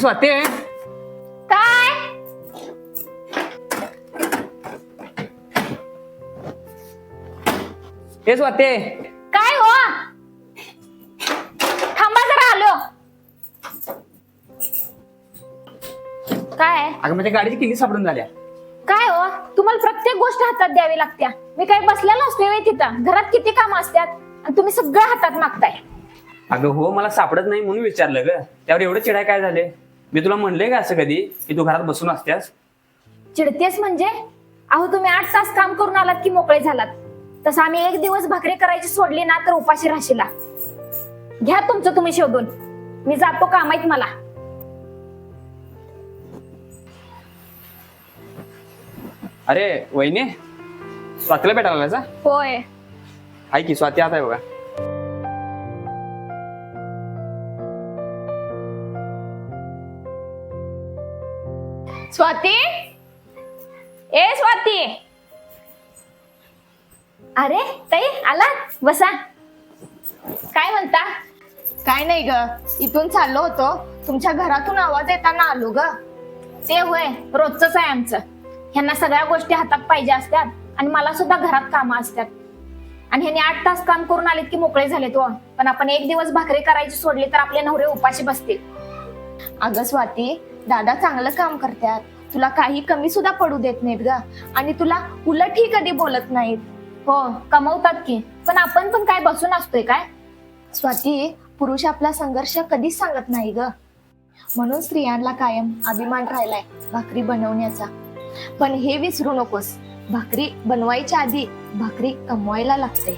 स्वाती काय हे स्वाती काय हो थांबा जरा आलो काय अगं माझ्या गाडीची किल्ली सापडून झाल्या. काय हो तुम्हाला प्रत्येक गोष्ट हातात द्यावी लागत्या. मी काय बसलेलो असते वे तिथं घरात किती काम असतात आणि तुम्ही सगळं हातात मागताय. अगं हो मला सापडत नाही म्हणून विचारलं ग. त्यावर एवढं चिडाय काय झाले? मी तुला म्हणले का असं कधी की तू घरात बसून असत्यास? चिडतेस म्हणजे अहो तुम्ही 8 तास काम करून आलात की मोकळे झालात. तसं आम्ही एक दिवस भाकरी करायची सोडली ना तर उपाशी राशीला. घ्या तुमचं तुम्ही शोधून. मी जातो कामात मला. अरे वहिनी स्वातीला भेटायला जा. होय हाय की स्वाती आता आहे बघा. स्वाती ए स्वाती अरे ताई आला बसा. काय म्हणता? काय नाही ग, इथून चाललो होतो तुमच्या घरातून आवाज येताना आलो ग. ते होय रोजच आहे आमचं. ह्यांना सगळ्या गोष्टी हातात पाहिजे असतात आणि मला सुद्धा घरात कामं असतात. आणि ह्यांनी 8 तास काम करून आलेत की मोकळे झाले तो. पण आपण एक दिवस भाकरी करायची सोडली तर आपले नवरे उपाशी बसतील. अगं स्वाती, दादा चांगलं काम करतात, तुला काही कमी सुद्धा पडू देत नाहीत ग. आणि तुला उलटही कधी बोलत नाहीत. हो कमवतात की, पण आपण पण काय बसून असतोय काय? स्वाती, पुरुष आपला संघर्ष कधीच सांगत नाही ग. म्हणून स्त्रियांना कायम अभिमान राहिलाय भाकरी बनवण्याचा. पण हे विसरू नकोस, भाकरी बनवायच्या आधी भाकरी कमवायला लागते.